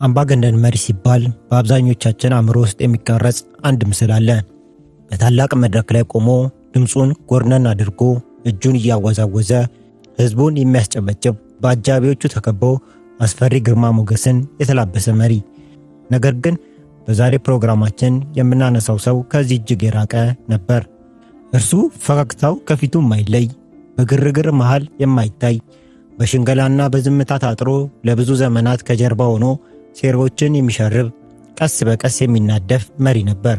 አምባገነን መሪ ሲባል በአብዛኞቻችን አእምሮ ውስጥ የሚቀረጽ አንድ ምስል አለ። በታላቅ መድረክ ላይ ቆሞ ድምፁን ጎርነን አድርጎ እጁን እያወዛወዘ ህዝቡን የሚያስጨበጭብ በአጃቢዎቹ ተከቦ አስፈሪ ግርማ ሞገስን የተላበሰ መሪ። ነገር ግን በዛሬ ፕሮግራማችን የምናነሳው ሰው ከዚህ እጅግ የራቀ ነበር። እርሱ ፈገግታው ከፊቱ የማይለይ፣ በግርግር መሃል የማይታይ፣ በሽንገላና በዝምታ ታጥሮ ለብዙ ዘመናት ከጀርባ ሆኖ ሴራዎችን የሚሸርብ፣ ቀስ በቀስ የሚናደፍ መሪ ነበር።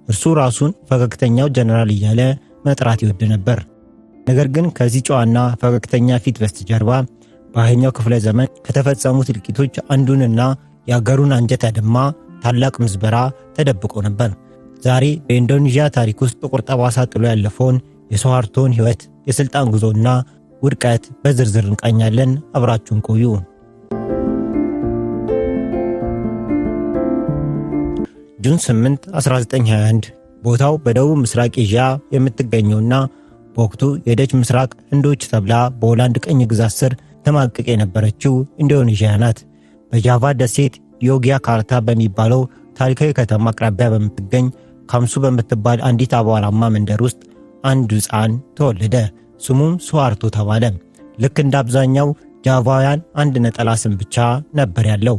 እርሱ ራሱን ፈገግተኛው ጀነራል እያለ መጥራት ይወድ ነበር። ነገር ግን ከዚህ ጨዋና ፈገግተኛ ፊት በስተጀርባ በ20ኛው ክፍለ ዘመን ከተፈጸሙት እልቂቶች አንዱንና የአገሩን አንጀት ያደማ ታላቅ ምዝበራ ተደብቆ ነበር። ዛሬ በኢንዶኔዥያ ታሪክ ውስጥ ጥቁር ጠባሳ ጥሎ ያለፈውን የሱሃርቶን ሕይወት፣ የሥልጣን ጉዞና ውድቀት በዝርዝር እንቃኛለን። አብራችሁን ቆዩ። ጁን 8 1921 ቦታው በደቡብ ምስራቅ ኤዥያ የምትገኘውና በወቅቱ የደች ምስራቅ ህንዶች ተብላ በሆላንድ ቅኝ ግዛት ስር ተማቅቅ የነበረችው ኢንዶኔዥያ ናት። በጃቫ ደሴት ዮግያካርታ በሚባለው ታሪካዊ ከተማ አቅራቢያ በምትገኝ ካምሱ በምትባል አንዲት አቧራማ መንደር ውስጥ አንድ ሕፃን ተወለደ። ስሙም ሱሃርቶ ተባለ። ልክ እንደ አብዛኛው ጃቫውያን አንድ ነጠላ ስም ብቻ ነበር ያለው።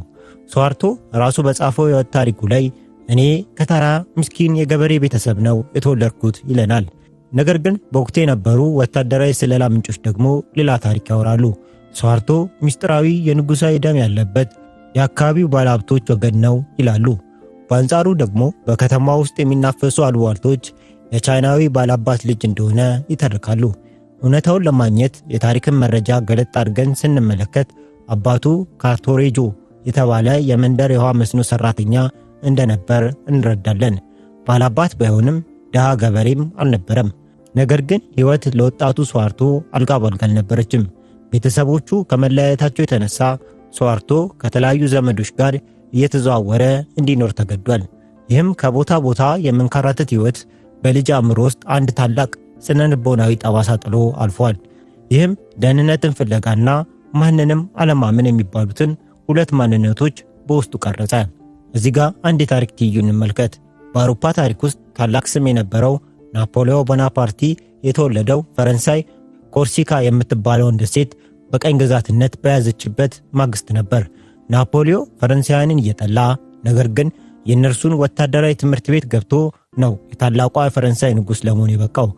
ሱሃርቶ ራሱ በጻፈው የሕይወት ታሪኩ ላይ እኔ ከተራ ምስኪን የገበሬ ቤተሰብ ነው የተወለድኩት ይለናል። ነገር ግን በወቅቱ የነበሩ ወታደራዊ ስለላ ምንጮች ደግሞ ሌላ ታሪክ ያወራሉ። ሱሃርቶ ምስጢራዊ የንጉሳዊ ደም ያለበት የአካባቢው ባለሀብቶች ወገን ነው ይላሉ። በአንጻሩ ደግሞ በከተማ ውስጥ የሚናፈሱ አሉባልቶች የቻይናዊ ባላባት ልጅ እንደሆነ ይተርካሉ። እውነታውን ለማግኘት የታሪክን መረጃ ገለጥ አድርገን ስንመለከት አባቱ ካርቶሬጆ የተባለ የመንደር የውሃ መስኖ ሰራተኛ እንደነበር እንረዳለን። ባላባት ባይሆንም ድሃ ገበሬም አልነበረም። ነገር ግን ሕይወት ለወጣቱ ሱሃርቶ አልጋ ባልጋ አልነበረችም። ቤተሰቦቹ ከመለያየታቸው የተነሳ ሱሃርቶ ከተለያዩ ዘመዶች ጋር እየተዘዋወረ እንዲኖር ተገዷል። ይህም ከቦታ ቦታ የመንከራተት ሕይወት በልጅ አእምሮ ውስጥ አንድ ታላቅ ስነ ልቦናዊ ጠባሳ ጥሎ አልፏል። ይህም ደህንነትን ፍለጋና ማንንም አለማመን የሚባሉትን ሁለት ማንነቶች በውስጡ ቀረጸ። እዚህ ጋር አንድ የታሪክ ትይዩ እንመልከት። በአውሮፓ ታሪክ ውስጥ ታላቅ ስም የነበረው ናፖሊዮን ቦናፓርቲ የተወለደው ፈረንሳይ ኮርሲካ የምትባለውን ደሴት በቀኝ ግዛትነት በያዘችበት ማግስት ነበር። ናፖሊዮን ፈረንሳውያንን እየጠላ ነገር ግን የእነርሱን ወታደራዊ ትምህርት ቤት ገብቶ ነው የታላቋ የፈረንሳይ ንጉሥ ለመሆን የበቃው።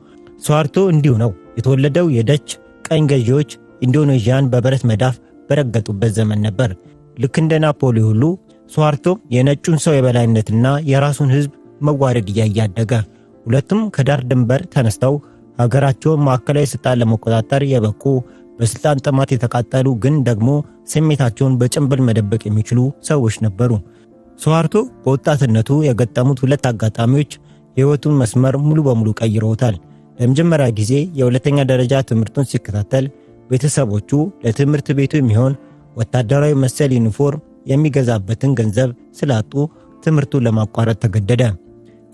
ሱሃርቶ እንዲሁ ነው የተወለደው። የደች ቀኝ ገዢዎች ኢንዶኔዥያን በብረት መዳፍ በረገጡበት ዘመን ነበር። ልክ እንደ ናፖሊዮን ሁሉ ሱሃርቶ የነጩን ሰው የበላይነትና የራሱን ሕዝብ መዋረድ እያደገ ሁለቱም ከዳር ድንበር ተነስተው ሀገራቸውን ማዕከላዊ ስልጣን ለመቆጣጠር የበቁ በስልጣን ጥማት የተቃጠሉ ግን ደግሞ ስሜታቸውን በጭንብል መደበቅ የሚችሉ ሰዎች ነበሩ። ሱሃርቶ በወጣትነቱ የገጠሙት ሁለት አጋጣሚዎች የሕይወቱን መስመር ሙሉ በሙሉ ቀይረውታል። ለመጀመሪያ ጊዜ የሁለተኛ ደረጃ ትምህርቱን ሲከታተል ቤተሰቦቹ ለትምህርት ቤቱ የሚሆን ወታደራዊ መሰል ዩኒፎርም የሚገዛበትን ገንዘብ ስላጡ ትምህርቱን ለማቋረጥ ተገደደ።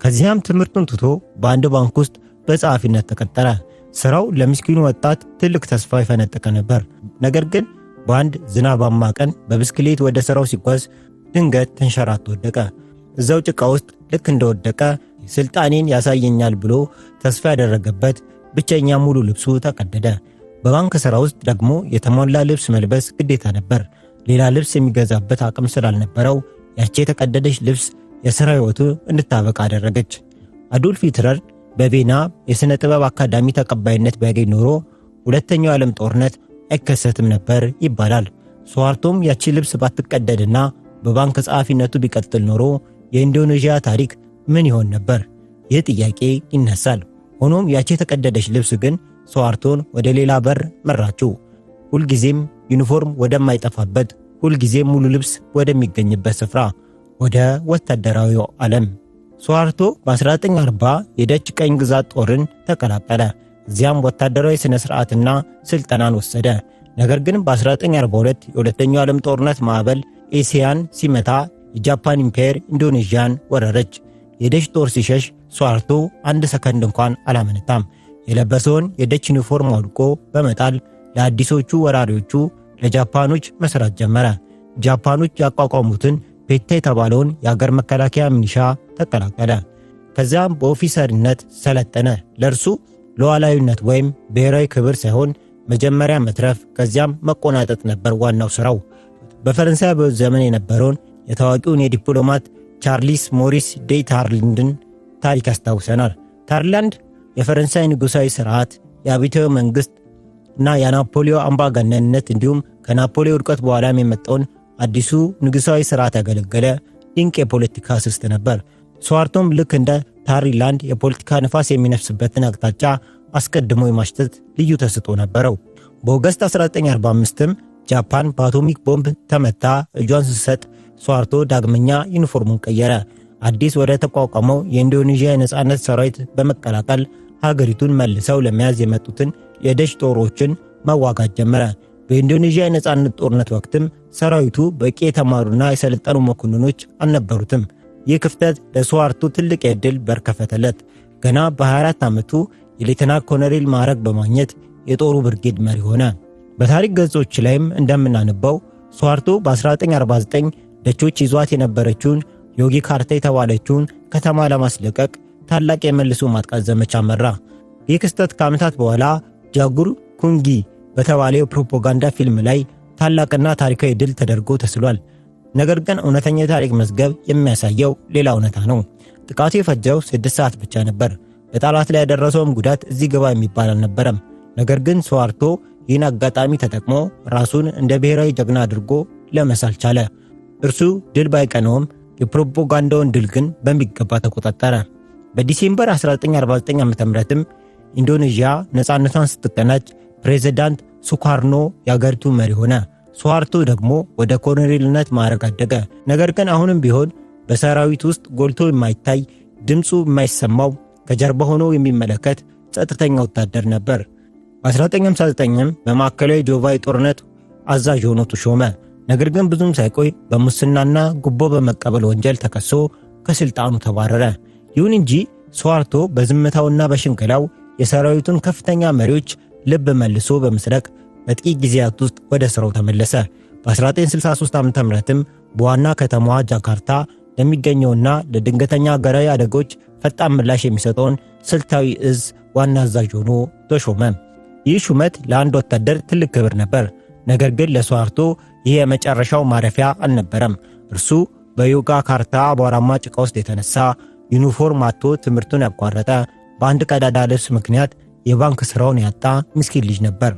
ከዚያም ትምህርቱን ትቶ በአንድ ባንክ ውስጥ በጸሐፊነት ተቀጠረ። ስራው ለምስኪኑ ወጣት ትልቅ ተስፋ ይፈነጠቀ ነበር። ነገር ግን በአንድ ዝናባማ ቀን በብስክሌት ወደ ስራው ሲጓዝ ድንገት ተንሸራቶ ወደቀ። እዛው ጭቃ ውስጥ ልክ እንደወደቀ ስልጣኔን ያሳየኛል ብሎ ተስፋ ያደረገበት ብቸኛ ሙሉ ልብሱ ተቀደደ። በባንክ ስራ ውስጥ ደግሞ የተሟላ ልብስ መልበስ ግዴታ ነበር። ሌላ ልብስ የሚገዛበት አቅም ስላልነበረው ያቺ የተቀደደች ልብስ የሥራ ሕይወቱ እንድታበቃ አደረገች። አዶልፍ ሂትለር በቬና የሥነ ጥበብ አካዳሚ ተቀባይነት ቢያገኝ ኖሮ ሁለተኛው ዓለም ጦርነት አይከሰትም ነበር ይባላል። ሱሃርቶም ያቺ ልብስ ባትቀደድና በባንክ ጸሐፊነቱ ቢቀጥል ኖሮ የኢንዶኔዥያ ታሪክ ምን ይሆን ነበር? ይህ ጥያቄ ይነሳል። ሆኖም ያቺ የተቀደደች ልብስ ግን ሱሃርቶን ወደ ሌላ በር መራችው። ሁልጊዜም ዩኒፎርም ወደማይጠፋበት፣ ሁልጊዜም ሙሉ ልብስ ወደሚገኝበት ስፍራ፣ ወደ ወታደራዊው ዓለም። ሱሃርቶ በ1940 የደች ቀኝ ግዛት ጦርን ተቀላቀለ። እዚያም ወታደራዊ ስነ ስርዓትና ስልጠናን ወሰደ። ነገር ግን በ1942 የሁለተኛው ዓለም ጦርነት ማዕበል ኤሲያን ሲመታ የጃፓን ኢምፓየር ኢንዶኔዥያን ወረረች። የደች ጦር ሲሸሽ ሱሃርቶ አንድ ሰከንድ እንኳን አላመነታም። የለበሰውን የደች ዩኒፎርም አውልቆ በመጣል ለአዲሶቹ ወራሪዎቹ ለጃፓኖች መስራት ጀመረ። ጃፓኖች ያቋቋሙትን ፔታ የተባለውን የአገር መከላከያ ሚኒሻ ተቀላቀለ። ከዚያም በኦፊሰርነት ሰለጠነ። ለእርሱ ሉዓላዊነት ወይም ብሔራዊ ክብር ሳይሆን መጀመሪያ መትረፍ ከዚያም መቆናጠጥ ነበር ዋናው ስራው። በፈረንሳይ ዘመን የነበረውን የታዋቂውን የዲፕሎማት ቻርልስ ሞሪስ ዴ ታርላንድን ታሪክ ያስታውሰናል። ታርላንድ የፈረንሳይ ንጉሳዊ ስርዓት፣ የአብዮታዊ መንግስት እና የናፖሊዮን አምባገነንነት እንዲሁም ከናፖሊዮን ውድቀት በኋላም የመጣውን አዲሱ ንጉሳዊ ስርዓት ያገለገለ ድንቅ የፖለቲካ ስልት ነበር። ስዋርቶም ልክ እንደ ታርላንድ የፖለቲካ ንፋስ የሚነፍስበትን አቅጣጫ አስቀድሞ የማሽተት ልዩ ተሰጥኦ ነበረው። በኦገስት 1945ም ጃፓን በአቶሚክ ቦምብ ተመታ እጇን ስትሰጥ ስዋርቶ ዳግመኛ ዩኒፎርሙን ቀየረ። አዲስ ወደ ተቋቋመው የኢንዶኔዥያ የነጻነት ሰራዊት በመቀላቀል ሀገሪቱን መልሰው ለመያዝ የመጡትን የደች ጦሮችን መዋጋት ጀመረ። በኢንዶኔዥያ የነጻነት ጦርነት ወቅትም ሰራዊቱ በቂ የተማሩና የሰለጠኑ መኮንኖች አልነበሩትም። ይህ ክፍተት ለስዋርቶ ትልቅ የዕድል በር ከፈተለት። ገና በ24 ዓመቱ የሌተና ኮሎኔል ማዕረግ በማግኘት የጦሩ ብርጌድ መሪ ሆነ። በታሪክ ገጾች ላይም እንደምናነባው ስዋርቶ በ1949 ደቾች ይዟት የነበረችውን ዮጊያካርታ የተባለችውን ከተማ ለማስለቀቅ ታላቅ የመልሶ ማጥቃት ዘመቻ መራ። ይህ ክስተት ከዓመታት በኋላ ጃጉር ኩንጊ በተባለው የፕሮፓጋንዳ ፊልም ላይ ታላቅና ታሪካዊ ድል ተደርጎ ተስሏል። ነገር ግን እውነተኛ የታሪክ መዝገብ የሚያሳየው ሌላ እውነታ ነው። ጥቃቱ የፈጀው 6 ሰዓት ብቻ ነበር። በጠላት ላይ ያደረሰውም ጉዳት እዚህ ግባ የሚባል አልነበረም። ነገር ግን ስዋርቶ ይህን አጋጣሚ ተጠቅሞ ራሱን እንደ ብሔራዊ ጀግና አድርጎ ለመሳል ቻለ። እርሱ ድል ባይቀነውም የፕሮፓጋንዳውን ድል ግን በሚገባ ተቆጣጠረ። በዲሴምበር 1949 ዓ.ም ኢንዶኔዥያ ነፃነቷን ስትቀናጅ ፕሬዝዳንት ሱካርኖ የአገሪቱ መሪ ሆነ። ስዋርቶ ደግሞ ወደ ኮሎኔልነት ማዕረግ አደገ። ነገር ግን አሁንም ቢሆን በሰራዊት ውስጥ ጎልቶ የማይታይ ድምፁ የማይሰማው ከጀርባ ሆኖ የሚመለከት ጸጥተኛ ወታደር ነበር። በ1959 በማዕከላዊ ጆቫ የጦርነት አዛዥ ሆኖ ተሾመ። ነገር ግን ብዙም ሳይቆይ በሙስናና ጉቦ በመቀበል ወንጀል ተከሶ ከስልጣኑ ተባረረ። ይሁን እንጂ ስዋርቶ በዝምታውና በሽንገላው የሰራዊቱን ከፍተኛ መሪዎች ልብ መልሶ በመስረቅ በጥቂት ጊዜያት ውስጥ ወደ ስራው ተመለሰ። በ1963 ዓ.ም በዋና ከተማዋ ጃካርታ ለሚገኘውና ለድንገተኛ ሀገራዊ አደጎች ፈጣን ምላሽ የሚሰጠውን ስልታዊ እዝ ዋና አዛዥ ሆኖ ተሾመ። ይህ ሹመት ለአንድ ወታደር ትልቅ ክብር ነበር። ነገር ግን ለስዋርቶ ይህ የመጨረሻው ማረፊያ አልነበረም። እርሱ በዮጊያካርታ አቧራማ ጭቃ ውስጥ የተነሳ ዩኒፎርም አጥቶ ትምህርቱን ያቋረጠ፣ በአንድ ቀዳዳ ልብስ ምክንያት የባንክ ስራውን ያጣ ምስኪን ልጅ ነበር።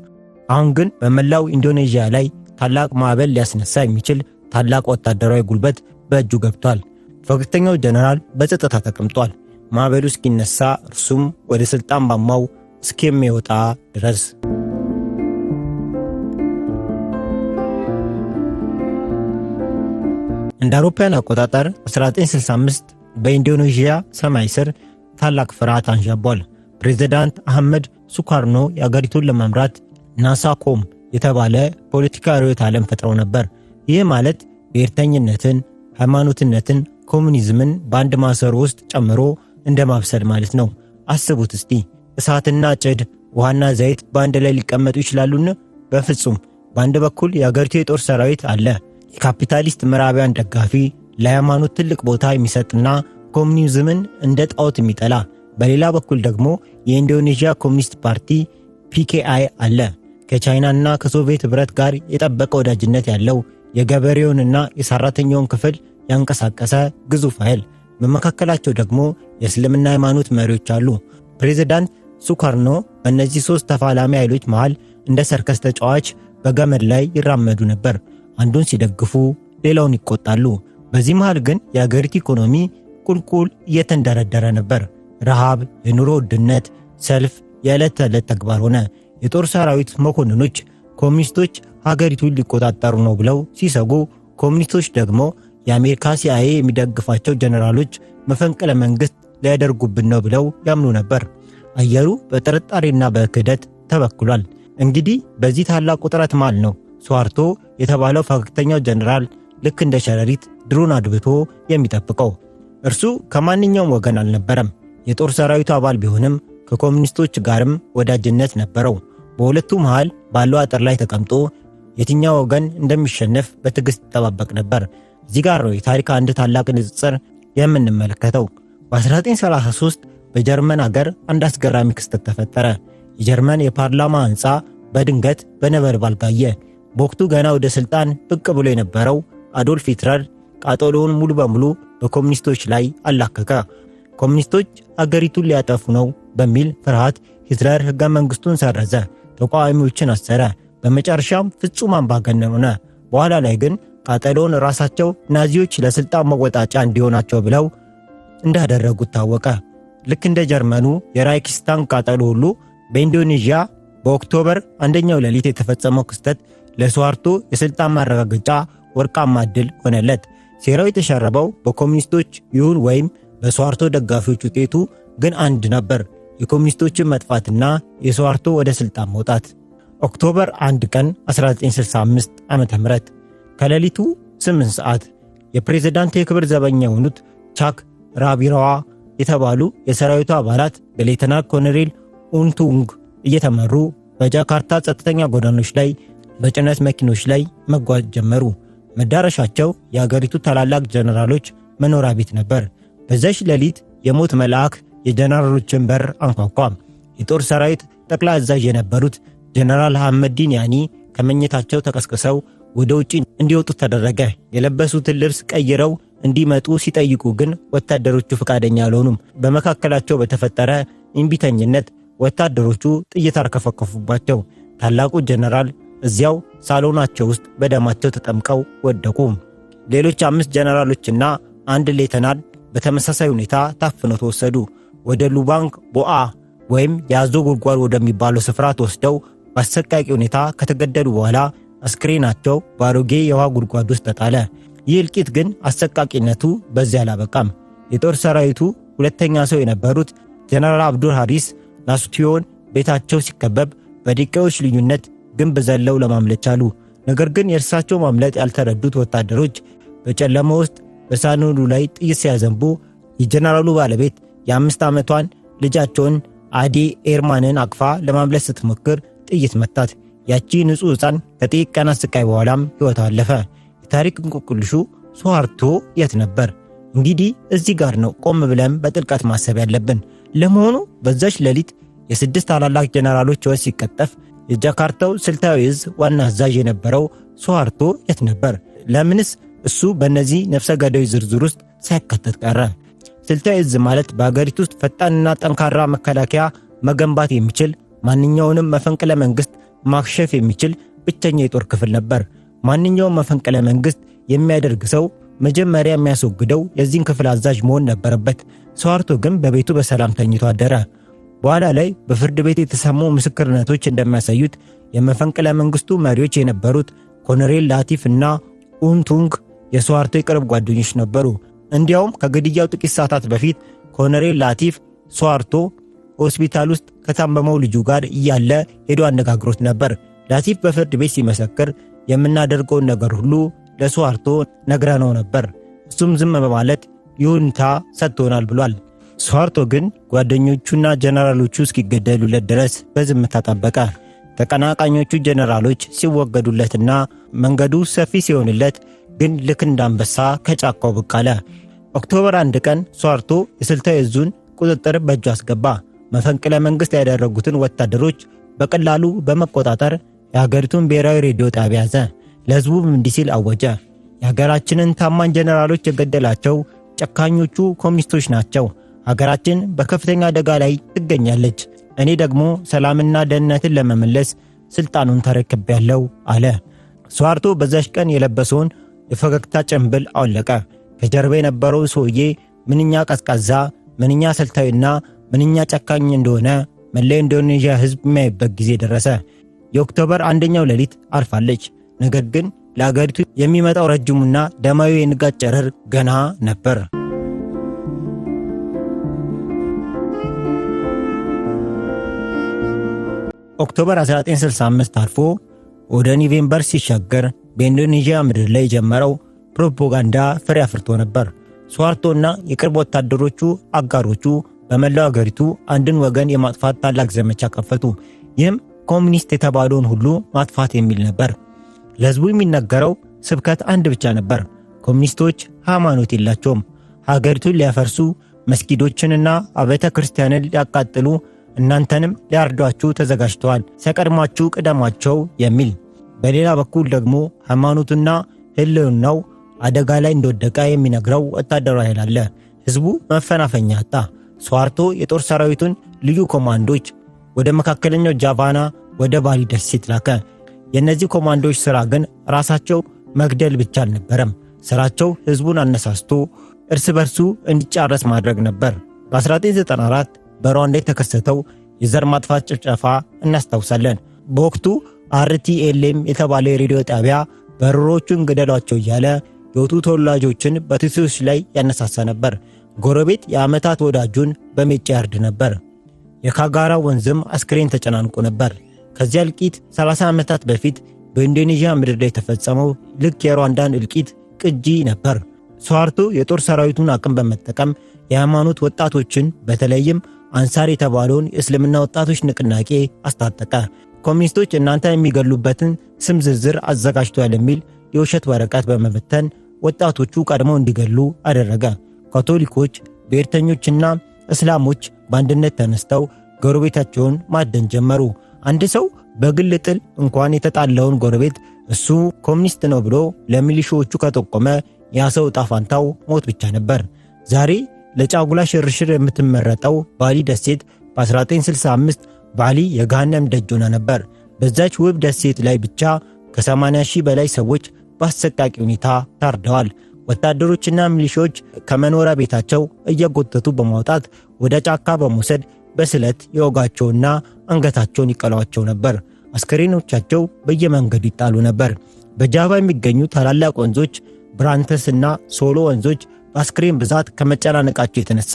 አሁን ግን በመላው ኢንዶኔዥያ ላይ ታላቅ ማዕበል ሊያስነሳ የሚችል ታላቅ ወታደራዊ ጉልበት በእጁ ገብቷል። ፈገግተኛው ጀነራል በጸጥታ ተቀምጧል። ማዕበሉ እስኪነሳ እርሱም ወደ ስልጣን ማማው እስኪወጣ ድረስ። እንደ አውሮፓውያን አቆጣጠር 1965 በኢንዶኔዥያ ሰማይ ስር ታላቅ ፍርሃት አንዣቧል። ፕሬዝዳንት አህመድ ሱካርኖ የአገሪቱን ለመምራት ናሳኮም የተባለ ፖለቲካዊ ርዕዮተ ዓለም ፈጥረው ነበር። ይህ ማለት ብሔርተኝነትን፣ ሃይማኖትነትን፣ ኮሙኒዝምን በአንድ ማሰሮ ውስጥ ጨምሮ እንደ ማብሰል ማለት ነው። አስቡት እስቲ፣ እሳትና ጭድ፣ ውሃና ዘይት በአንድ ላይ ሊቀመጡ ይችላሉን? በፍጹም። በአንድ በኩል የአገሪቱ የጦር ሰራዊት አለ፣ የካፒታሊስት ምዕራባውያን ደጋፊ፣ ለሃይማኖት ትልቅ ቦታ የሚሰጥና ኮሙኒዝምን እንደ ጣዖት የሚጠላ። በሌላ በኩል ደግሞ የኢንዶኔዥያ ኮሚኒስት ፓርቲ ፒኬአይ አለ፣ ከቻይናና ከሶቪየት ኅብረት ጋር የጠበቀ ወዳጅነት ያለው የገበሬውንና የሰራተኛውን ክፍል ያንቀሳቀሰ ግዙፍ ኃይል። በመካከላቸው ደግሞ የእስልምና ሃይማኖት መሪዎች አሉ። ፕሬዝዳንት ሱካርኖ በእነዚህ 3 ተፋላሚ ኃይሎች መሃል እንደ ሰርከስ ተጫዋች በገመድ ላይ ይራመዱ ነበር። አንዱን ሲደግፉ ሌላውን ይቆጣሉ። በዚህ መሃል ግን የአገሪቱ ኢኮኖሚ ቁልቁል እየተንደረደረ ነበር። ረሃብ፣ የኑሮ ውድነት፣ ሰልፍ የዕለት ተዕለት ተግባር ሆነ። የጦር ሰራዊት መኮንኖች ኮሚኒስቶች ሀገሪቱን ሊቆጣጠሩ ነው ብለው ሲሰጉ፣ ኮሚኒስቶች ደግሞ የአሜሪካ ሲአይኤ የሚደግፋቸው ጀነራሎች መፈንቅለ መንግስት ሊያደርጉብን ነው ብለው ያምኑ ነበር። አየሩ በጥርጣሬና በክህደት ተበክሏል። እንግዲህ በዚህ ታላቅ ውጥረት መሃል ነው ስዋርቶ የተባለው ፈገግተኛው ጀነራል ልክ እንደ ሸረሪት ድሮን አድብቶ የሚጠብቀው። እርሱ ከማንኛውም ወገን አልነበረም። የጦር ሰራዊቱ አባል ቢሆንም ከኮሚኒስቶች ጋርም ወዳጅነት ነበረው። በሁለቱ መሃል ባለው አጥር ላይ ተቀምጦ የትኛው ወገን እንደሚሸነፍ በትዕግስት ይጠባበቅ ነበር። እዚህ ጋር ነው የታሪክ አንድ ታላቅ ንጽጽር የምንመለከተው። በ1933 በጀርመን ሀገር አንድ አስገራሚ ክስተት ተፈጠረ። የጀርመን የፓርላማ ህንፃ በድንገት በነበልባል ጋየ። በወቅቱ ገና ወደ ስልጣን ብቅ ብሎ የነበረው አዶልፍ ሂትለር ቃጠሎውን ሙሉ በሙሉ በኮሙኒስቶች ላይ አላከከ። ኮሙኒስቶች አገሪቱን ሊያጠፉ ነው በሚል ፍርሃት ሂትለር ህገ መንግስቱን ሰረዘ፣ ተቃዋሚዎችን አሰረ። በመጨረሻም ፍጹም አምባገነን ሆነ። በኋላ ላይ ግን ቃጠሎውን ራሳቸው ናዚዎች ለስልጣን መወጣጫ እንዲሆናቸው ብለው እንዳደረጉት ታወቀ። ልክ እንደ ጀርመኑ የራይክስታግ ቃጠሎ ሁሉ በኢንዶኔዥያ በኦክቶበር አንደኛው ሌሊት የተፈጸመው ክስተት ለሱሃርቶ የስልጣን ማረጋገጫ ወርቃማ ዕድል ሆነለት። ሴራው የተሸረበው በኮሙኒስቶች ይሁን ወይም በሱሃርቶ ደጋፊዎች ውጤቱ ግን አንድ ነበር፤ የኮሙኒስቶችን መጥፋትና የሱሃርቶ ወደ ስልጣን መውጣት። ኦክቶበር 1 ቀን 1965 ዓ.ም ከሌሊቱ 8 ሰዓት የፕሬዝዳንት የክብር ዘበኛ የሆኑት ቻክ ራቢራዋ የተባሉ የሰራዊቱ አባላት በሌተናንት ኮሎኔል ኡንቱንግ እየተመሩ በጃካርታ ጸጥተኛ ጎዳኖች ላይ በጭነት መኪኖች ላይ መጓዝ ጀመሩ። መዳረሻቸው የአገሪቱ ታላላቅ ጀነራሎች መኖሪያ ቤት ነበር። በዛች ሌሊት የሞት መልአክ የጀነራሎችን በር አንኳኳ። የጦር ሰራዊት ጠቅላይ አዛዥ የነበሩት ጀነራል ሐመዲን ያኒ ከመኝታቸው ተቀስቅሰው ወደ ውጪ እንዲወጡ ተደረገ። የለበሱትን ልብስ ቀይረው እንዲመጡ ሲጠይቁ ግን ወታደሮቹ ፈቃደኛ አልሆኑም። በመካከላቸው በተፈጠረ እምቢተኝነት ወታደሮቹ ጥይት አርከፈከፉባቸው። ታላቁ ጀነራል እዚያው ሳሎናቸው ውስጥ በደማቸው ተጠምቀው ወደቁ። ሌሎች 5 ጀነራሎችና አንድ ሌተናል በተመሳሳይ ሁኔታ ታፍነው ተወሰዱ። ወደ ሉባንግ ቦአ ወይም የአዞ ጉድጓድ ወደሚባለው ስፍራ ተወስደው በአሰቃቂ ሁኔታ ከተገደሉ በኋላ አስክሬናቸው በአሮጌ የውሃ ጉድጓድ ውስጥ ተጣለ። ይህ እልቂት ግን አሰቃቂነቱ በዚያ አላበቃም። የጦር ሰራዊቱ ሁለተኛ ሰው የነበሩት ጀነራል አብዱል ሐሪስ ናሱቲዮን ቤታቸው ሲከበብ በደቂቃዎች ልዩነት ግንብ ዘለው ለማምለጥ ቻሉ። ነገር ግን የእርሳቸው ማምለጥ ያልተረዱት ወታደሮች በጨለማ ውስጥ በሳሎኑ ላይ ጥይት ሲያዘንቡ የጀነራሉ ባለቤት የ5 ዓመቷን ልጃቸውን አዲ ኤርማንን አቅፋ ለማምለጥ ስትሞክር ጥይት መታት። ያቺ ንጹህ ሕፃን ከጥቂት ቀናት ስቃይ በኋላም ሕይወቷ አለፈ። የታሪክ እንቆቅልሹ ሱሃርቶ የት ነበር? እንግዲህ እዚህ ጋር ነው ቆም ብለን በጥልቀት ማሰብ ያለብን። ለመሆኑ በዛች ሌሊት የ6 ታላላቅ ጀነራሎች ሕይወት ሲቀጠፍ የጃካርታው ስልታዊ እዝ ዋና አዛዥ የነበረው ሱሃርቶ የት ነበር? ለምንስ እሱ በእነዚህ ነፍሰ ገዳዮች ዝርዝር ውስጥ ሳይካተት ቀረ? ስልታዊ እዝ ማለት በአገሪቱ ውስጥ ፈጣንና ጠንካራ መከላከያ መገንባት የሚችል ማንኛውንም መፈንቅለ መንግስት ማክሸፍ የሚችል ብቸኛ የጦር ክፍል ነበር። ማንኛውም መፈንቅለ መንግስት የሚያደርግ ሰው መጀመሪያ የሚያስወግደው የዚህን ክፍል አዛዥ መሆን ነበረበት። ሱሃርቶ ግን በቤቱ በሰላም ተኝቶ አደረ። በኋላ ላይ በፍርድ ቤት የተሰሙ ምስክርነቶች እንደሚያሳዩት የመፈንቅለ መንግስቱ መሪዎች የነበሩት ኮሎኔል ላቲፍ እና ኡንቱንግ የሱሃርቶ የቅርብ ጓደኞች ነበሩ። እንዲያውም ከግድያው ጥቂት ሰዓታት በፊት ኮሎኔል ላቲፍ ሱሃርቶ ሆስፒታል ውስጥ ከታመመው ልጁ ጋር እያለ ሄዶ አነጋግሮት ነበር። ላቲፍ በፍርድ ቤት ሲመሰክር የምናደርገውን ነገር ሁሉ ለሱሃርቶ ነግረነው ነበር፣ እሱም ዝም በማለት ይሁንታ ሰጥቶናል ብሏል። ሱሃርቶ ግን ጓደኞቹና ጀነራሎቹ እስኪገደሉለት ድረስ በዝምታ ጠበቀ። ተቀናቃኞቹ ጀነራሎች ሲወገዱለትና መንገዱ ሰፊ ሲሆንለት ግን ልክ እንዳንበሳ ከጫካው ብቅ አለ። ኦክቶበር 1 ቀን ሱሃርቶ የስልታዊ እዙን ቁጥጥር በእጁ አስገባ። መፈንቅለ መንግስት ያደረጉትን ወታደሮች በቀላሉ በመቆጣጠር የሀገሪቱን ብሔራዊ ሬዲዮ ጣቢያ ያዘ። ለህዝቡም እንዲህ ሲል አወጀ። የሀገራችንን ታማኝ ጀነራሎች የገደላቸው ጨካኞቹ ኮሙኒስቶች ናቸው። ሀገራችን በከፍተኛ አደጋ ላይ ትገኛለች። እኔ ደግሞ ሰላምና ደህንነትን ለመመለስ ስልጣኑን ተረክቤያለሁ አለ። ሱሃርቶ በዛሽ ቀን የለበሰውን የፈገግታ ጭንብል አወለቀ። ከጀርባ የነበረው ሰውዬ ምንኛ ቀዝቃዛ፣ ምንኛ ስልታዊና ምንኛ ጨካኝ እንደሆነ መላው ኢንዶኔዥያ ህዝብ የሚያይበት ጊዜ ደረሰ። የኦክቶበር 1ኛው ሌሊት አልፋለች። ነገር ግን ለአገሪቱ የሚመጣው ረጅሙና ደማዊ የንጋት ጨረር ገና ነበር። ኦክቶበር 1965 አልፎ ወደ ኖቬምበር ሲሻገር በኢንዶኔዥያ ምድር ላይ የጀመረው ፕሮፓጋንዳ ፍሬ አፍርቶ ነበር። ሱሃርቶና የቅርብ ወታደሮቹ አጋሮቹ በመላው አገሪቱ አንድን ወገን የማጥፋት ታላቅ ዘመቻ ከፈቱ። ይህም ኮሙኒስት የተባለውን ሁሉ ማጥፋት የሚል ነበር። ለህዝቡ የሚነገረው ስብከት አንድ ብቻ ነበር። ኮሚኒስቶች ሃይማኖት የላቸውም፣ ሀገሪቱን ሊያፈርሱ መስጊዶችንና አብያተ ክርስቲያንን ሊያቃጥሉ እናንተንም ሊያርዷችሁ ተዘጋጅተዋል፣ ሲቀድሟችሁ ቅደሟቸው የሚል። በሌላ በኩል ደግሞ ሃይማኖቱና ህልውናው አደጋ ላይ እንደወደቀ የሚነግረው ወታደራዊ ኃይል አለ። ህዝቡ መፈናፈኛ አጣ። ስዋርቶ የጦር ሰራዊቱን ልዩ ኮማንዶች ወደ መካከለኛው ጃቫና ወደ ባሊ ደሴት ላከ። የእነዚህ ኮማንዶች ሥራ ግን ራሳቸው መግደል ብቻ አልነበረም። ሥራቸው ህዝቡን አነሳስቶ እርስ በርሱ እንዲጫረስ ማድረግ ነበር። በ1994 በሩዋንዳ የተከሰተው የዘር ማጥፋት ጭፍጨፋ እናስታውሳለን። በወቅቱ RTLM የተባለ የሬዲዮ ጣቢያ በሩሮቹን ገደሏቸው እያለ የወጡ ተወላጆችን በቱትሲዎች ላይ ያነሳሳ ነበር። ጎረቤት የዓመታት ወዳጁን በሜጫ ያርድ ነበር። የካጋራ ወንዝም አስክሬን ተጨናንቆ ነበር። ከዚያ እልቂት 30 ዓመታት በፊት በኢንዶኔዥያ ምድር ላይ የተፈጸመው ልክ የሩዋንዳን እልቂት ቅጂ ነበር። ስዋርቶ የጦር ሰራዊቱን አቅም በመጠቀም የሃይማኖት ወጣቶችን በተለይም አንሳር የተባለውን የእስልምና ወጣቶች ንቅናቄ አስታጠቀ። ኮሚኒስቶች እናንተ የሚገሉበትን ስም ዝርዝር አዘጋጅቷል የሚል የውሸት ወረቀት በመበተን ወጣቶቹ ቀድመው እንዲገሉ አደረገ። ካቶሊኮች፣ ብሔርተኞችና እስላሞች በአንድነት ተነስተው ጎረቤታቸውን ማደን ጀመሩ። አንድ ሰው በግል ጥል እንኳን የተጣላውን ጎረቤት እሱ ኮሚኒስት ነው ብሎ ለሚሊሻዎቹ ከጠቆመ ያ ሰው ዕጣ ፈንታው ሞት ብቻ ነበር። ዛሬ ለጫጉላ ሽርሽር የምትመረጠው ባሊ ደሴት በ1965 ባሊ የገሃነም ደጅ ሆና ነበር። በዛች ውብ ደሴት ላይ ብቻ ከ80 ሺህ በላይ ሰዎች በአሰቃቂ ሁኔታ ታርደዋል። ወታደሮችና ሚሊሻዎች ከመኖሪያ ቤታቸው እየጎተቱ በማውጣት ወደ ጫካ በመውሰድ በስለት የወጋቸውና አንገታቸውን ይቀሏቸው ነበር። አስከሬኖቻቸው በየመንገዱ ይጣሉ ነበር። በጃቫ የሚገኙ ታላላቅ ወንዞች ብራንተስ እና ሶሎ ወንዞች በአስክሬን ብዛት ከመጨናነቃቸው የተነሳ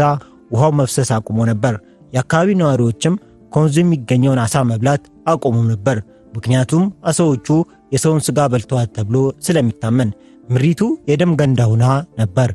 ውሃው መፍሰስ አቁሞ ነበር። የአካባቢ ነዋሪዎችም ከወንዙ የሚገኘውን አሳ መብላት አቆሙ ነበር። ምክንያቱም አሳዎቹ የሰውን ስጋ በልተዋል ተብሎ ስለሚታመን ምሪቱ የደም ገንዳ ሆና ነበር።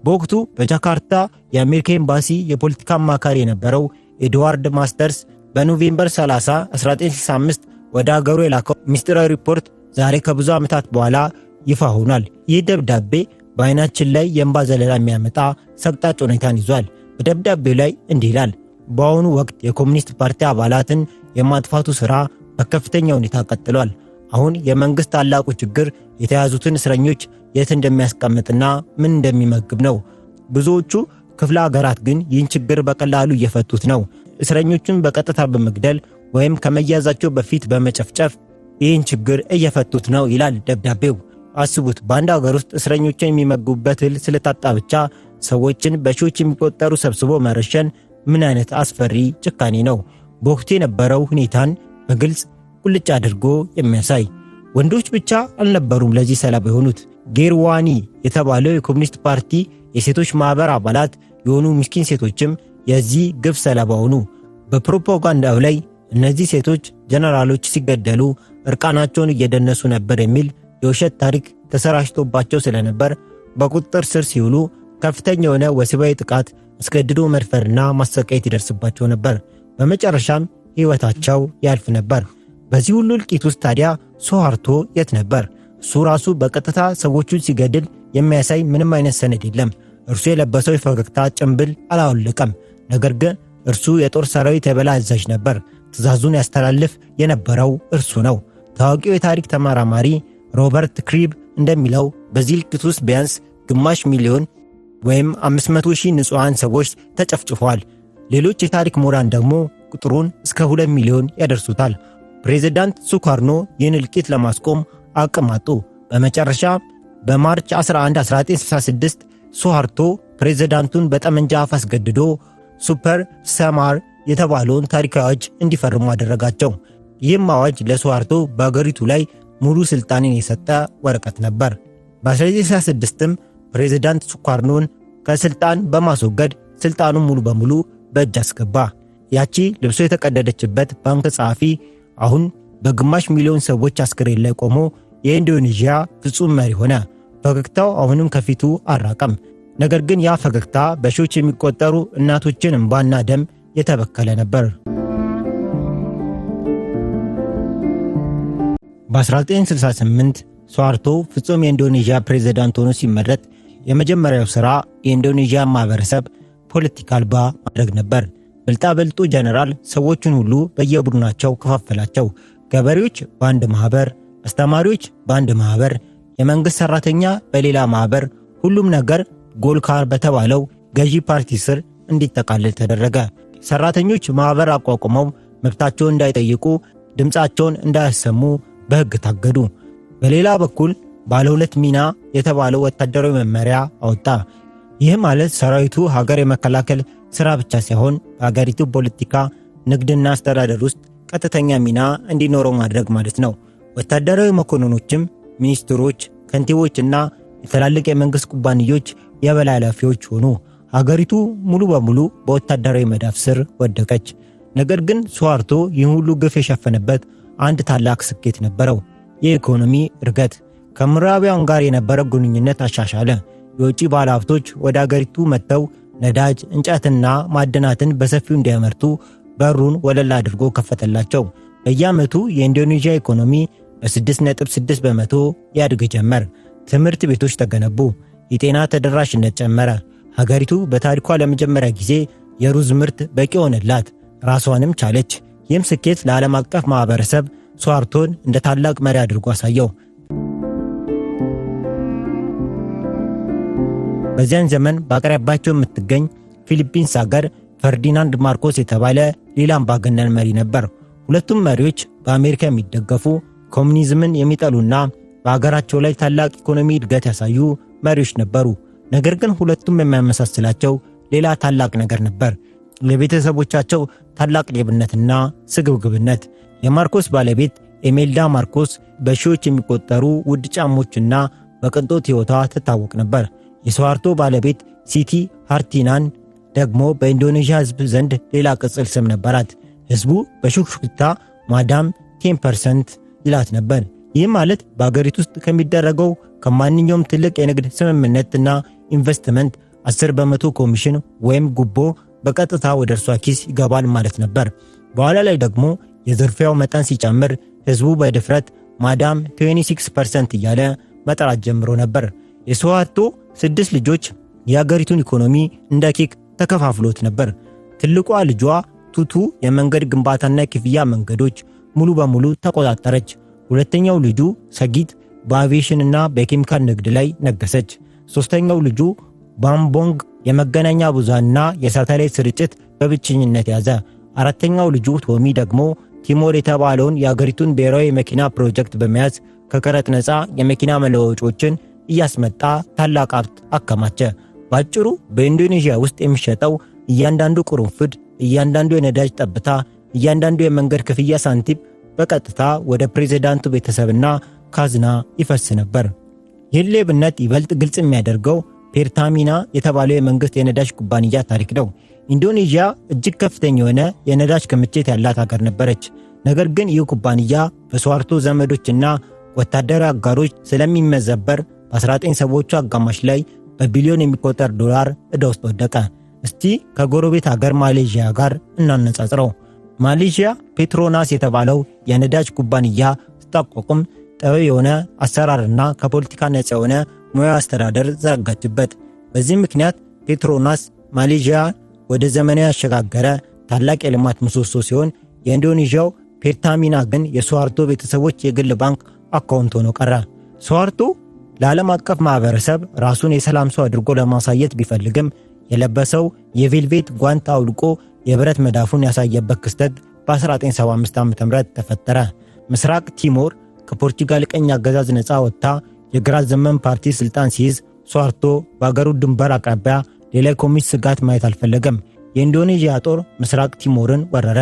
በወቅቱ በጃካርታ የአሜሪካ ኤምባሲ የፖለቲካ አማካሪ የነበረው ኤድዋርድ ማስተርስ በኖቬምበር 30 1965 ወደ አገሩ የላከው ሚስጥራዊ ሪፖርት ዛሬ ከብዙ ዓመታት በኋላ ይፋ ሆኗል። ይህ ደብዳቤ በአይናችን ላይ የእንባ ዘለላ የሚያመጣ ሰቅጣጭ ሁኔታን ይዟል። በደብዳቤው ላይ እንዲህ ይላል። በአሁኑ ወቅት የኮሚኒስት ፓርቲ አባላትን የማጥፋቱ ሥራ በከፍተኛ ሁኔታ ቀጥሏል። አሁን የመንግሥት ታላቁ ችግር የተያዙትን እስረኞች የት እንደሚያስቀምጥና ምን እንደሚመግብ ነው። ብዙዎቹ ክፍለ ሀገራት ግን ይህን ችግር በቀላሉ እየፈቱት ነው። እስረኞቹን በቀጥታ በመግደል ወይም ከመያዛቸው በፊት በመጨፍጨፍ ይህን ችግር እየፈቱት ነው ይላል ደብዳቤው። አስቡት፣ በአንድ ሀገር ውስጥ እስረኞችን የሚመግቡበት እህል ስለታጣ ብቻ ሰዎችን በሺዎች የሚቆጠሩ ሰብስቦ መረሸን ምን አይነት አስፈሪ ጭካኔ ነው! በወቅቱ የነበረው ሁኔታን በግልጽ ቁልጭ አድርጎ የሚያሳይ። ወንዶች ብቻ አልነበሩም ለዚህ ሰለባ የሆኑት። ጌርዋኒ የተባለው የኮሚኒስት ፓርቲ የሴቶች ማህበር አባላት የሆኑ ምስኪን ሴቶችም የዚህ ግፍ ሰለባ ሆኑ። በፕሮፓጋንዳው ላይ እነዚህ ሴቶች ጀነራሎች ሲገደሉ እርቃናቸውን እየደነሱ ነበር የሚል የውሸት ታሪክ ተሰራጭቶባቸው ስለነበር በቁጥጥር ስር ሲውሉ ከፍተኛ የሆነ ወሲባዊ ጥቃት፣ አስገድዶ መድፈርና ማሰቃየት ይደርስባቸው ነበር። በመጨረሻም ሕይወታቸው ያልፍ ነበር። በዚህ ሁሉ እልቂት ውስጥ ታዲያ ስዋርቶ የት ነበር? እሱ ራሱ በቀጥታ ሰዎቹን ሲገድል የሚያሳይ ምንም አይነት ሰነድ የለም። እርሱ የለበሰው የፈገግታ ጭንብል አላወለቀም። ነገር ግን እርሱ የጦር ሰራዊት የበላይ አዛዥ ነበር። ትዕዛዙን ያስተላልፍ የነበረው እርሱ ነው። ታዋቂው የታሪክ ተመራማሪ ሮበርት ክሪብ እንደሚለው በዚህ እልቂት ውስጥ ቢያንስ ግማሽ ሚሊዮን ወይም 500,000 ንጹሃን ሰዎች ተጨፍጭፈዋል። ሌሎች የታሪክ ምሁራን ደግሞ ቁጥሩን እስከ 2 ሚሊዮን ያደርሱታል። ፕሬዝዳንት ሱካርኖ ይህን እልቂት ለማስቆም አቅም አጡ። በመጨረሻ በማርች 11 1966 ስዋርቶ ፕሬዝዳንቱን በጠመንጃ አፍ አስገድዶ ሱፐር ሰማር የተባለውን ታሪካዊ አዋጅ እንዲፈርሙ አደረጋቸው። ይህም አዋጅ ለስዋርቶ በአገሪቱ ላይ ሙሉ ስልጣንን የሰጠ ወረቀት ነበር። በ1966ም ፕሬዝዳንት ሱካርኖን ከስልጣን በማስወገድ ስልጣኑን ሙሉ በሙሉ በእጅ አስገባ። ያቺ ልብሶ የተቀደደችበት ባንክ ጸሐፊ አሁን በግማሽ ሚሊዮን ሰዎች አስክሬን ላይ ቆሞ የኢንዶኔዥያ ፍጹም መሪ ሆነ። ፈገግታው አሁንም ከፊቱ አራቀም። ነገር ግን ያ ፈገግታ በሺዎች የሚቆጠሩ እናቶችን እንባና ደም የተበከለ ነበር። በ1968 ሱዋርቶ ፍጹም የኢንዶኔዥያ ፕሬዝዳንት ሆኖ ሲመረጥ የመጀመሪያው ሥራ የኢንዶኔዥያ ማህበረሰብ ፖለቲካ አልባ ማድረግ ነበር። ብልጣብልጡ ጀነራል ሰዎችን ሁሉ በየቡድናቸው ከፋፈላቸው። ገበሬዎች በአንድ ማህበር፣ አስተማሪዎች በአንድ ማህበር፣ የመንግስት ሰራተኛ በሌላ ማህበር፣ ሁሉም ነገር ጎልካር በተባለው ገዢ ፓርቲ ስር እንዲጠቃለል ተደረገ። ሰራተኞች ማህበር አቋቁመው መብታቸውን እንዳይጠይቁ፣ ድምፃቸውን እንዳያሰሙ በሕግ ታገዱ። በሌላ በኩል ባለ ሁለት ሚና የተባለው ወታደራዊ መመሪያ አወጣ። ይህ ማለት ሰራዊቱ ሀገር የመከላከል ሥራ ብቻ ሳይሆን በሀገሪቱ ፖለቲካ፣ ንግድና አስተዳደር ውስጥ ቀጥተኛ ሚና እንዲኖረው ማድረግ ማለት ነው። ወታደራዊ መኮንኖችም ሚኒስትሮች፣ ከንቲቦችና የትላልቅ የመንግሥት ኩባንያዎች የበላይ ኃላፊዎች ሆኑ። ሀገሪቱ ሙሉ በሙሉ በወታደራዊ መዳፍ ስር ወደቀች። ነገር ግን ሱዋርቶ ይህን ሁሉ ግፍ የሸፈነበት አንድ ታላቅ ስኬት ነበረው፤ የኢኮኖሚ እድገት። ከምዕራባውያን ጋር የነበረ ግንኙነት አሻሻለ። የውጭ ባለሀብቶች ወደ ሀገሪቱ መጥተው ነዳጅ፣ እንጨትና ማዕድናትን በሰፊው እንዲያመርቱ በሩን ወለል አድርጎ ከፈተላቸው። በየዓመቱ የኢንዶኔዥያ ኢኮኖሚ በ6.6 በመቶ ያድግ ጀመር። ትምህርት ቤቶች ተገነቡ። የጤና ተደራሽነት ጨመረ። ሀገሪቱ በታሪኳ ለመጀመሪያ ጊዜ የሩዝ ምርት በቂ ሆነላት፣ ራሷንም ቻለች። ይህም ስኬት ለዓለም አቀፍ ማህበረሰብ ሱዋርቶን እንደ ታላቅ መሪ አድርጎ አሳየው። በዚያን ዘመን በአቅራቢያቸው የምትገኝ ፊሊፒንስ ሀገር ፈርዲናንድ ማርኮስ የተባለ ሌላ አምባገነን መሪ ነበር። ሁለቱም መሪዎች በአሜሪካ የሚደገፉ፣ ኮሙኒዝምን የሚጠሉና በሀገራቸው ላይ ታላቅ ኢኮኖሚ እድገት ያሳዩ መሪዎች ነበሩ። ነገር ግን ሁለቱም የሚያመሳስላቸው ሌላ ታላቅ ነገር ነበር፤ ለቤተሰቦቻቸው ታላቅ ሌብነትና ስግብግብነት። የማርኮስ ባለቤት ኤሜልዳ ማርኮስ በሺዎች የሚቆጠሩ ውድ ጫሞችና በቅንጦት ሕይወቷ ትታወቅ ነበር። የሱዋርቶ ባለቤት ሲቲ ሃርቲናን ደግሞ በኢንዶኔዥያ ሕዝብ ዘንድ ሌላ ቅጽል ስም ነበራት። ሕዝቡ በሹክሹክታ ማዳም 10% ይላት ነበር። ይህ ማለት በአገሪቱ ውስጥ ከሚደረገው ከማንኛውም ትልቅ የንግድ ስምምነትና ኢንቨስትመንት 10 በመቶ ኮሚሽን ወይም ጉቦ በቀጥታ ወደ እርሷ ኪስ ይገባል ማለት ነበር። በኋላ ላይ ደግሞ የዝርፊያው መጠን ሲጨምር ሕዝቡ በድፍረት ማዳም 26% እያለ መጥራት ጀምሮ ነበር። የሱዋርቶ 6 ልጆች የአገሪቱን ኢኮኖሚ እንደ ኬክ ተከፋፍሎት ነበር። ትልቋ ልጇ ቱቱ የመንገድ ግንባታና የክፍያ መንገዶች ሙሉ በሙሉ ተቆጣጠረች። ሁለተኛው ልጁ ሰጊት በአቪዬሽንና በኬሚካል ንግድ ላይ ነገሰች። ሶስተኛው ልጁ ባምቦንግ የመገናኛ ብዙሃንና የሳተላይት ስርጭት በብቸኝነት ያዘ። አራተኛው ልጁ ቶሚ ደግሞ ቲሞር የተባለውን የአገሪቱን ብሔራዊ የመኪና ፕሮጀክት በመያዝ ከቀረጥ ነፃ የመኪና መለዋወጫዎችን እያስመጣ ታላቅ ሀብት አከማቸ። ባጭሩ በኢንዶኔዥያ ውስጥ የሚሸጠው እያንዳንዱ ቁርንፍድ፣ እያንዳንዱ የነዳጅ ጠብታ፣ እያንዳንዱ የመንገድ ክፍያ ሳንቲም በቀጥታ ወደ ፕሬዝዳንቱ ቤተሰብና ካዝና ይፈስ ነበር። ይህን ሌብነት ይበልጥ ግልጽ የሚያደርገው ፔርታሚና የተባለው የመንግስት የነዳጅ ኩባንያ ታሪክ ነው። ኢንዶኔዥያ እጅግ ከፍተኛ የሆነ የነዳጅ ክምችት ያላት ሀገር ነበረች። ነገር ግን ይህ ኩባንያ በሱዋርቶ ዘመዶችና ወታደራዊ አጋሮች ስለሚመዘበር በ1970ዎቹ አጋማሽ ላይ በቢሊዮን የሚቆጠር ዶላር ዕዳ ውስጥ ወደቀ። እስቲ ከጎረቤት ሀገር ማሌዥያ ጋር እናነጻጽረው። ማሌዥያ ፔትሮናስ የተባለው የነዳጅ ኩባንያ ስታቋቁም ጥበብ የሆነ አሰራርና ከፖለቲካ ነፃ የሆነ ሙያዊ አስተዳደር ዘረጋችበት። በዚህ ምክንያት ፔትሮናስ ማሌዥያ ወደ ዘመናዊ ያሸጋገረ ታላቅ የልማት ምሰሶ ሲሆን፣ የኢንዶኔዥያው ፔርታሚና ግን የሱዋርቶ ቤተሰቦች የግል ባንክ አካውንት ሆኖ ቀረ። ሱዋርቶ ለዓለም አቀፍ ማህበረሰብ ራሱን የሰላም ሰው አድርጎ ለማሳየት ቢፈልግም የለበሰው የቬልቬት ጓንት አውልቆ የብረት መዳፉን ያሳየበት ክስተት በ1975 ዓ.ም ተፈጠረ። ምስራቅ ቲሞር ከፖርቹጋል ቀኝ አገዛዝ ነፃ ወጥታ የግራ ዘመን ፓርቲ ስልጣን ሲይዝ ሱዋርቶ በአገሩ ድንበር አቅራቢያ ሌላ ኮሚኒስት ስጋት ማየት አልፈለገም። የኢንዶኔዥያ ጦር ምስራቅ ቲሞርን ወረረ።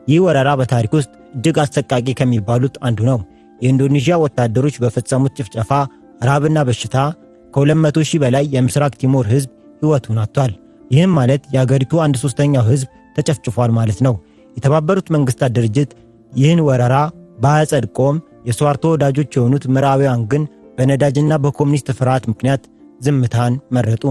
ይህ ወረራ በታሪክ ውስጥ እጅግ አሰቃቂ ከሚባሉት አንዱ ነው። የኢንዶኔዥያ ወታደሮች በፈጸሙት ጭፍጨፋ፣ ረሃብና በሽታ ከ200,000 በላይ የምስራቅ ቲሞር ሕዝብ ሕይወቱን አጥቷል። ይህም ማለት የአገሪቱ 1/3 ሕዝብ ተጨፍጭፏል ማለት ነው። የተባበሩት መንግስታት ድርጅት ይህን ወረራ ባያጸድቆም የሱዋርቶ ወዳጆች የሆኑት ምዕራባውያን ግን በነዳጅና በኮሙኒስት ፍርሃት ምክንያት ዝምታን መረጡ።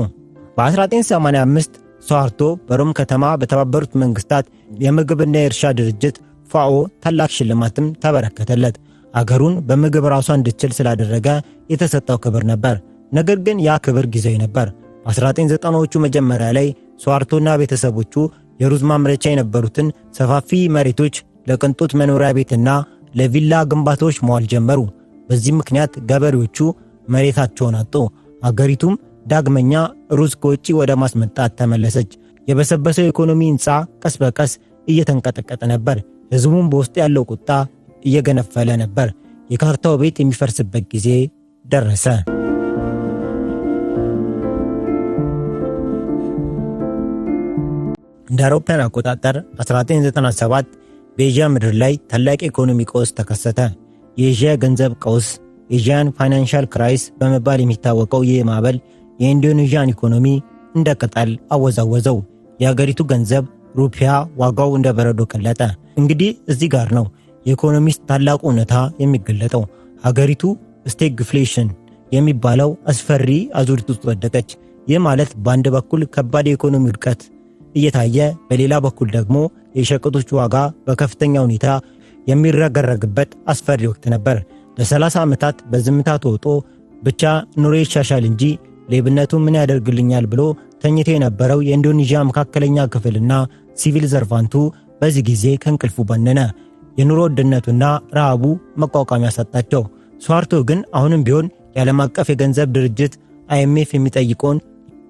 በ1985 ሱዋርቶ በሮም ከተማ በተባበሩት መንግስታት የምግብና የእርሻ ድርጅት ፋኦ ታላቅ ሽልማትም ተበረከተለት። አገሩን በምግብ ራሷ እንድትችል ስላደረገ የተሰጠው ክብር ነበር። ነገር ግን ያ ክብር ጊዜያዊ ነበር። በ1990ዎቹ መጀመሪያ ላይ ሱዋርቶና ቤተሰቦቹ የሩዝ ማምረቻ የነበሩትን ሰፋፊ መሬቶች ለቅንጦት መኖሪያ ቤትና ለቪላ ግንባታዎች መዋል ጀመሩ። በዚህ ምክንያት ገበሬዎቹ መሬታቸውን አጡ። አገሪቱም ዳግመኛ ሩዝ ከውጪ ወደ ማስመጣት ተመለሰች። የበሰበሰው ኢኮኖሚ ሕንፃ ቀስ በቀስ እየተንቀጠቀጠ ነበር። ሕዝቡም በውስጡ ያለው ቁጣ እየገነፈለ ነበር። የካርታው ቤት የሚፈርስበት ጊዜ ደረሰ። እንደ አውሮፓውያን አቆጣጠር 1997 በኤዥያ ምድር ላይ ታላቅ ኢኮኖሚ ቀውስ ተከሰተ። የኤዥያ ገንዘብ ቀውስ ኤዥያን ፋይናንሻል ክራይስ በመባል የሚታወቀው ይህ ማዕበል የኢንዶኔዥያን ኢኮኖሚ እንደ ቅጠል አወዛወዘው። የሀገሪቱ ገንዘብ ሩፒያ ዋጋው እንደ በረዶ ቀለጠ። እንግዲህ እዚህ ጋር ነው የኢኮኖሚስት ታላቁ እውነታ የሚገለጠው። ሀገሪቱ ስቴግፍሌሽን የሚባለው አስፈሪ አዙሪት ውስጥ ወደቀች። ይህ ማለት በአንድ በኩል ከባድ የኢኮኖሚ ውድቀት እየታየ፣ በሌላ በኩል ደግሞ የሸቀጦች ዋጋ በከፍተኛ ሁኔታ የሚረገረግበት አስፈሪ ወቅት ነበር። ለ30 ዓመታት በዝምታ ተውጦ ብቻ ኑሮ ይሻሻል እንጂ ሌብነቱ ምን ያደርግልኛል ብሎ ተኝቶ የነበረው የኢንዶኔዥያ መካከለኛ ክፍልና ሲቪል ሰርቫንቱ በዚህ ጊዜ ከእንቅልፉ ባነነ። የኑሮ ውድነቱና ረሃቡ መቋቋሚያ ሰጣቸው። ሱዋርቶ ግን አሁንም ቢሆን የዓለም አቀፍ የገንዘብ ድርጅት IMF የሚጠይቀውን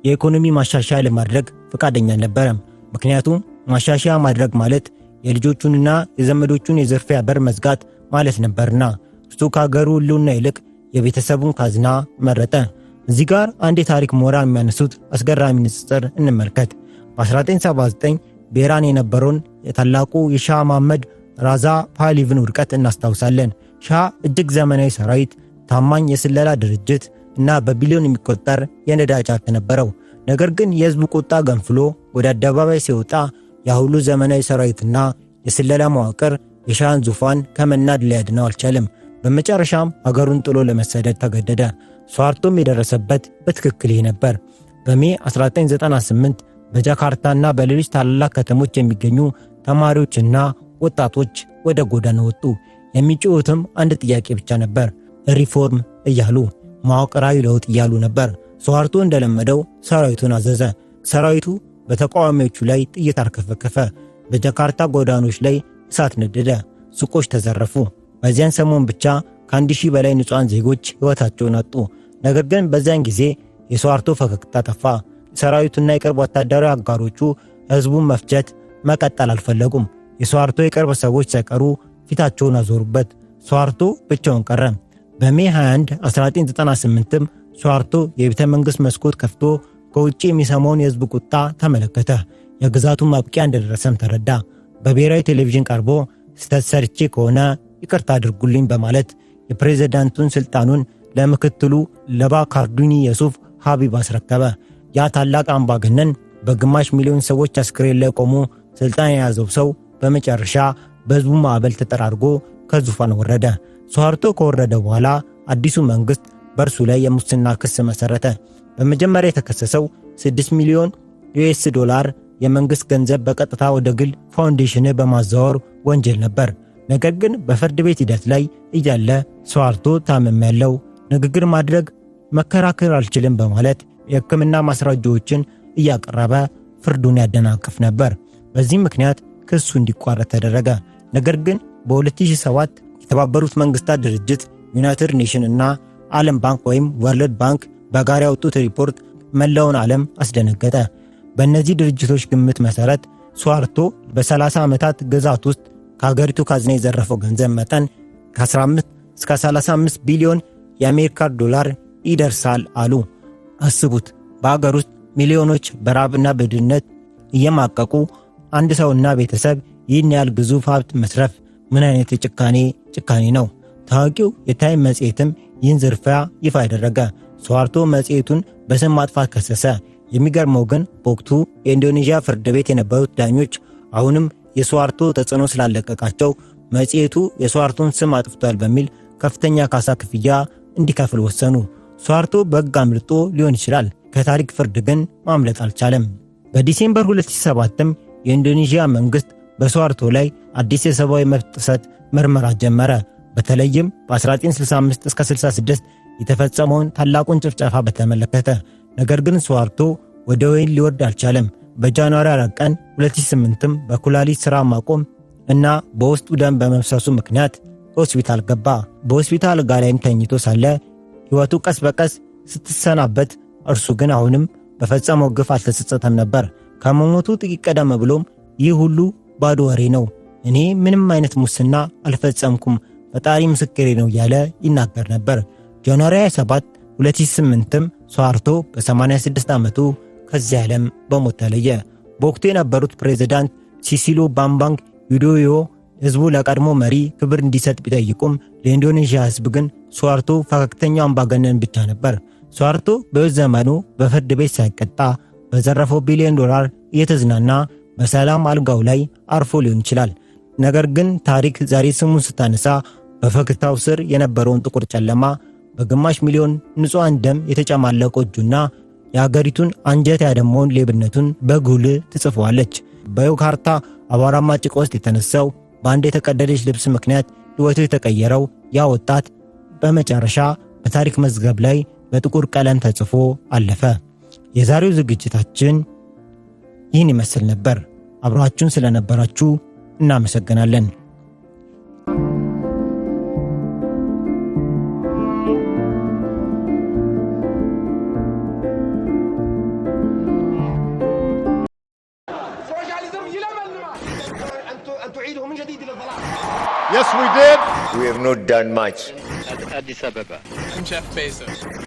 የኢኮኖሚ ማሻሻያ ለማድረግ ፈቃደኛ አልነበረም። ምክንያቱም ማሻሻያ ማድረግ ማለት የልጆቹንና የዘመዶቹን የዝርፊያ በር መዝጋት ማለት ነበርና። እርሱ ከሀገሩ ሕልውና ይልቅ የቤተሰቡን ካዝና መረጠ። እዚህ ጋር አንድ የታሪክ ምሁራን የሚያነሱት አስገራሚ ንጽጽር እንመልከት። በ1979 በኢራን የነበረውን የታላቁ የሻህ መሐመድ ራዛ ፓህሊቭን ውድቀት እናስታውሳለን። ሻህ እጅግ ዘመናዊ ሰራዊት፣ ታማኝ የስለላ ድርጅት እና በቢሊዮን የሚቆጠር የነዳጅ ሀብት ነበረው። ነገር ግን የህዝቡ ቁጣ ገንፍሎ ወደ አደባባይ ሲወጣ የሁሉ ዘመናዊ ሰራዊትና የስለላ መዋቅር የሻህን ዙፋን ከመናድ ሊያድነው አልቻለም። በመጨረሻም ሀገሩን ጥሎ ለመሰደድ ተገደደ። ሱዋርቶም የደረሰበት በትክክል ይህ ነበር። በሜ 1998 በጃካርታና በሌሎች ታላላቅ ከተሞች የሚገኙ ተማሪዎችና ወጣቶች ወደ ጎዳና ወጡ። የሚጮሁትም አንድ ጥያቄ ብቻ ነበር፣ ሪፎርም እያሉ፣ መዋቅራዊ ለውጥ እያሉ ነበር። ሱዋርቶ እንደለመደው ሰራዊቱን አዘዘ። ሰራዊቱ በተቃዋሚዎቹ ላይ ጥይት አርከፈከፈ። በጃካርታ ጎዳኖች ላይ እሳት ነደደ። ሱቆች ተዘረፉ። በዚያን ሰሞን ብቻ ከ1000 በላይ ንጹሃን ዜጎች ሕይወታቸውን አጡ። ነገር ግን በዚያን ጊዜ የሱዋርቶ ፈገግታ ጠፋ። ሰራዊቱና የቅርብ ወታደራዊ አጋሮቹ ሕዝቡን መፍጀት መቀጠል አልፈለጉም። የሱዋርቶ የቅርብ ሰዎች ሳይቀሩ ፊታቸውን አዞሩበት። ሱዋርቶ ብቻውን ቀረ። በሜ 21 1998ም ሱዋርቶ የቤተ መንግሥት መስኮት ከፍቶ ከውጭ የሚሰማውን የሕዝብ ቁጣ ተመለከተ። የግዛቱን ማብቂያ እንደደረሰም ተረዳ። በብሔራዊ ቴሌቪዥን ቀርቦ ስህተት ሰርቼ ከሆነ ይቅርታ አድርጉልኝ በማለት የፕሬዝዳንቱን ስልጣኑን ለምክትሉ ለባካርዱኒ የሱፍ ሀቢብ አስረከበ። ያ ታላቅ አምባገነን በግማሽ ሚሊዮን ሰዎች አስክሬን ላይ ቆሞ ስልጣን የያዘው ሰው በመጨረሻ በሕዝቡ ማዕበል ተጠራርጎ ከዙፋን ወረደ። ሱዋርቶ ከወረደ በኋላ አዲሱ መንግሥት በእርሱ ላይ የሙስና ክስ መሠረተ። በመጀመሪያ የተከሰሰው 6 ሚሊዮን ዩኤስ ዶላር የመንግሥት ገንዘብ በቀጥታ ወደ ግል ፋውንዴሽን በማዛወር ወንጀል ነበር። ነገር ግን በፍርድ ቤት ሂደት ላይ እያለ ሱዋርቶ ታምሜያለሁ፣ ንግግር ማድረግ መከራከር አልችልም በማለት የሕክምና ማስረጃዎችን እያቀረበ ፍርዱን ያደናቅፍ ነበር። በዚህ ምክንያት ክሱ እንዲቋረጥ ተደረገ። ነገር ግን በ2007 የተባበሩት መንግስታት ድርጅት፣ ዩናይትድ ኔሽን እና ዓለም ባንክ ወይም ወርልድ ባንክ በጋራ ያወጡት ሪፖርት መላውን ዓለም አስደነገጠ። በእነዚህ ድርጅቶች ግምት መሠረት ሱዋርቶ በ30 ዓመታት ግዛት ውስጥ ከሀገሪቱ ካዝና የዘረፈው ገንዘብ መጠን ከ15 እስከ 35 ቢሊዮን የአሜሪካ ዶላር ይደርሳል አሉ። አስቡት፣ በአገር ውስጥ ሚሊዮኖች በራብና በድህነት እየማቀቁ አንድ ሰውና ቤተሰብ ይህን ያህል ግዙፍ ሀብት መስረፍ ምን አይነት ጭካኔ ነው? ታዋቂው የታይም መጽሔትም ይህን ዝርፊያ ይፋ ያደረገ። ሱዋርቶ መጽሔቱን በስም ማጥፋት ከሰሰ። የሚገርመው ግን በወቅቱ የኢንዶኔዥያ ፍርድ ቤት የነበሩት ዳኞች አሁንም የሱዋርቶ ተጽዕኖ ስላለቀቃቸው መጽሔቱ የሱዋርቶን ስም አጥፍቷል በሚል ከፍተኛ ካሳ ክፍያ እንዲከፍል ወሰኑ። ሱዋርቶ በሕግ አምልጦ ሊሆን ይችላል፣ ከታሪክ ፍርድ ግን ማምለጥ አልቻለም። በዲሴምበር 2007ም የኢንዶኔዥያ መንግሥት በሱዋርቶ ላይ አዲስ የሰብአዊ መብት ጥሰት ምርመራ ጀመረ። በተለይም በ1965 እስከ 66 የተፈጸመውን ታላቁን ጭፍጨፋ በተመለከተ። ነገር ግን ስዋርቶ ወደ ወይን ሊወርድ አልቻለም። በጃንዋሪ 4 ቀን 2008ም በኩላሊት ሥራ ማቆም እና በውስጡ ደም በመፍሰሱ ምክንያት ሆስፒታል ገባ። በሆስፒታል አልጋ ላይም ተኝቶ ሳለ ሕይወቱ ቀስ በቀስ ስትሰናበት፣ እርሱ ግን አሁንም በፈጸመው ግፍ አልተጸጸተም ነበር። ከመሞቱ ጥቂት ቀደም ብሎም ይህ ሁሉ ባዶ ወሬ ነው፣ እኔ ምንም አይነት ሙስና አልፈጸምኩም፣ ፈጣሪ ምስክሬ ነው እያለ ይናገር ነበር። ጃንዋሪ 27 2008ም ስዋርቶ በ86 ዓመቱ ከዚህ ዓለም በሞት ተለየ። በወቅቱ የነበሩት ፕሬዝዳንት ሲሲሉ ባምባንግ ዩዶዮ ሕዝቡ ለቀድሞ መሪ ክብር እንዲሰጥ ቢጠይቁም ለኢንዶኔዥያ ሕዝብ ግን ስዋርቶ ፈገግተኛው አምባገነን ብቻ ነበር። ስዋርቶ በሕይወት ዘመኑ በፍርድ ቤት ሳይቀጣ በዘረፈው ቢሊዮን ዶላር እየተዝናና በሰላም አልጋው ላይ አርፎ ሊሆን ይችላል። ነገር ግን ታሪክ ዛሬ ስሙን ስታነሳ በፈገግታው ስር የነበረውን ጥቁር ጨለማ፣ በግማሽ ሚሊዮን ንጹሃን ደም የተጨማለቀው እጁና የአገሪቱን አንጀት ያደመውን ሌብነቱን በጉልህ ትጽፈዋለች። በዮካርታ አቧራማ ጭቃ ውስጥ የተነሳው በአንድ የተቀደደች ልብስ ምክንያት ሕይወቱ የተቀየረው ያ ወጣት በመጨረሻ በታሪክ መዝገብ ላይ በጥቁር ቀለም ተጽፎ አለፈ። የዛሬው ዝግጅታችን ይህን ይመስል ነበር። አብራችሁን ስለነበራችሁ እናመሰግናለን። Yes, we did. We have not done much. At Addis Ababa. I'm Jeff Bezos.